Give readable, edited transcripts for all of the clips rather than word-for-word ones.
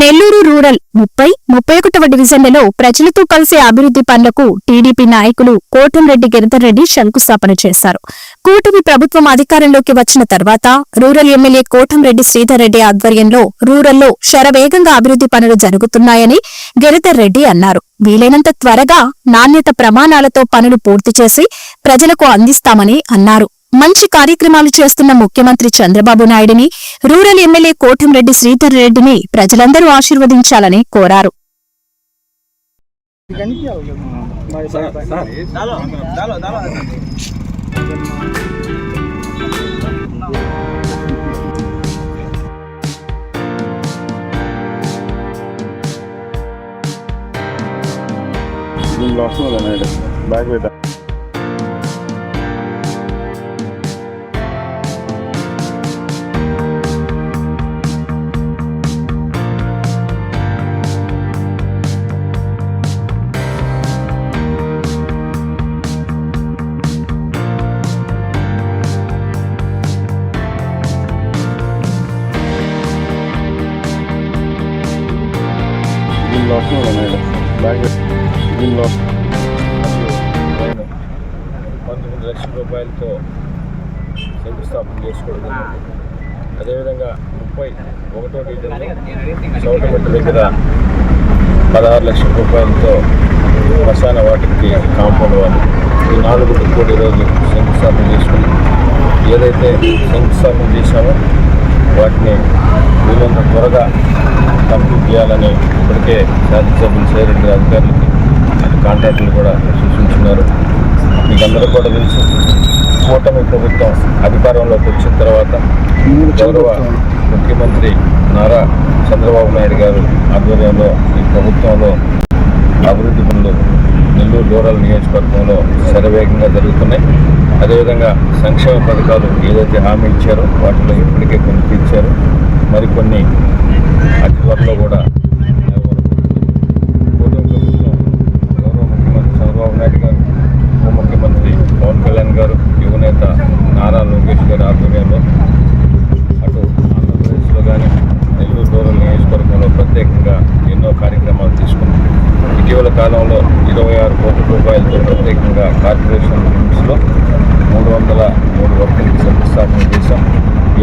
Nellore rural 30-31వ డివిజన్లలో ప్రజలతో కలిసి అభివృద్ధి పనులకు టీడీపీ నాయకులు కోటంరెడ్డి గిరిధర్ రెడ్డి శంకుస్థాపన చేశారు. కూటమి ప్రభుత్వం అధికారంలోకి వచ్చిన తర్వాత రూరల్ ఎమ్మెల్యే కోటంరెడ్డి శ్రీధర్ రెడ్డి ఆధ్వర్యంలో రూరల్లో శరవేగంగా అభివృద్ధి పనులు జరుగుతున్నాయని గిరిధర్ రెడ్డి అన్నారు. వీలైనంత త్వరగా నాణ్యత ప్రమాణాలతో పనులు పూర్తి చేసి ప్రజలకు అందిస్తామని అన్నారు. మంచి కార్యక్రమాలు చేస్తున్న ముఖ్యమంత్రి చంద్రబాబు నాయుడిని, రూరల్ ఎమ్మెల్యే కోటంరెడ్డి శ్రీధర్ రెడ్డిని ప్రజలందరూ ఆశీర్వదించాలని కోరారు. దీనిలో 19 లక్షల రూపాయలతో శంకుస్థాపన చేసుకోవడం. అదేవిధంగా 31వ డివిజన్లో చౌటమెట్టు దగ్గర 16 లక్షల రూపాయలతో శ్మశాన వాటికి కాంపౌండ్ వాళ్ళు ఈ 4 కూడా ఈరోజు శంకుస్థాపన చేసుకుని ఏదైతే శంకుస్థాపన చేశామో వాటిని వీళ్ళంతా త్వరగా కంప్లీట్ చేయాలని ఇప్పటికే శాసనసభ్యులు సేరెడ్డి అధికారులకి అటు కాంట్రాక్టులు కూడా సూచించున్నారు. మీకు అందరూ కూడా తెలుసు, కూటమి ప్రభుత్వం అధికారంలోకి వచ్చిన తర్వాత గౌరవ ముఖ్యమంత్రి నారా చంద్రబాబు నాయుడు గారు ఆధ్వర్యంలో ఈ ప్రభుత్వంలో అభివృద్ధి పనులు నెల్లూరు రూరల్ నియోజకవర్గంలో శరవేగంగా జరుగుతున్నాయి. అదేవిధంగా సంక్షేమ పథకాలు ఏదైతే హామీ ఇచ్చారో వాటిలో ఇప్పటికే కొన్ని తీర్చారు, మరికొన్ని అతి త్వరలో కూడా కూటమి ప్రభుత్వం గౌరవ ముఖ్యమంత్రి చంద్రబాబు నాయుడు గారు, ఉప ముఖ్యమంత్రి పవన్ కళ్యాణ్ గారు, యువనేత నారా లోకేష్ గారి ఆధ్వర్యంలో అటు ఆంధ్రప్రదేశ్లో కానీ నెల్లూరు రూరల్ నియోజకవర్గంలో ప్రత్యేకంగా ఎన్నో కార్యక్రమాలు తీసుకున్నాం. ఇటీవల కాలంలో 26 కోట్ల రూపాయలతో ప్రత్యేకంగా కార్పొరేషన్ లిమిట్స్లో 303 వర్కులకి శంకుస్థాపన చేశాం.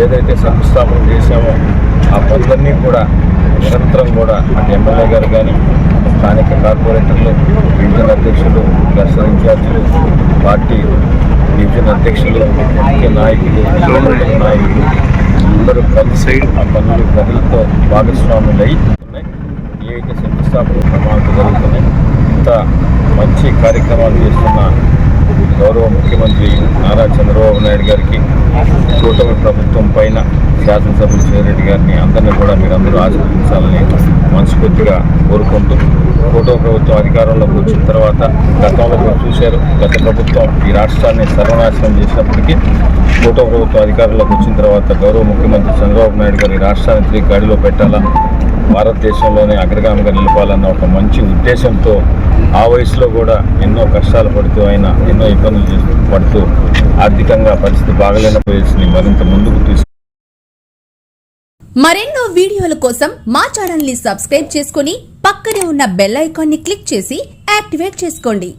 ఏదైతే శంకుస్థాపన చేశామో ఆ పనులన్నీ కూడా నిరంతరం కూడా అటు ఎమ్మెల్యే గారు కానీ, స్థానిక కార్పొరేటర్లు, డివిజన్ అధ్యక్షులు, క్లస్టర్ ఇన్ఛార్జీలు, పార్టీ డివిజన్ అధ్యక్షులు, ముఖ్య నాయకులు, నాయకులు అందరూ కలిసి ఆ పనులు ప్రజలతో భాగస్వాములు అయి ఉన్నాయి. ఏవైతే శంకుస్థాపన ప్రమాణాలు జరుగుతున్నాయి, ఇంత మంచి కార్యక్రమాలు చేస్తున్న గౌరవ ముఖ్యమంత్రి నారా చంద్రబాబు నాయుడు గారికి, కూటమి ప్రభుత్వం పైన శాసనసభ్యులు సేరెడ్డి గారిని అందరినీ కూడా మీరందరూ ఆశీర్వదించాలని మనస్ఫూర్తిగా కోరుకుంటూ, కూటమి ప్రభుత్వం అధికారంలోకి వచ్చిన తర్వాత గతంలో మీరు చూశారు, గత ప్రభుత్వం ఈ రాష్ట్రాన్ని సర్వనాశనం చేసినప్పటికీ కూటమి ప్రభుత్వం అధికారంలోకి వచ్చిన తర్వాత గౌరవ ముఖ్యమంత్రి చంద్రబాబు నాయుడు గారు ఈ రాష్ట్రాన్ని తిరిగి గాడిలో పెట్టాలా, భారతదేశంలోనే అగ్రగామిగా నిలపాలన్న ఒక మంచి ఉద్దేశంతో ఆ వయసులో కూడా ఎన్నో కష్టాలు పడుతూ ఆయన ఎన్నో ఇబ్బందులు పడుతూ ఆర్థికంగా పరిస్థితి బాగలేని వయసుని మరింత ముందుకు తీసుకు. మరెన్నో వీడియోల కోసం మా ఛానల్ ని సబ్స్క్రైబ్ చేసుకుని పక్కనే ఉన్న బెల్ ఐకాన్ ని క్లిక్ చేసి యాక్టివేట్ చేసుకోండి.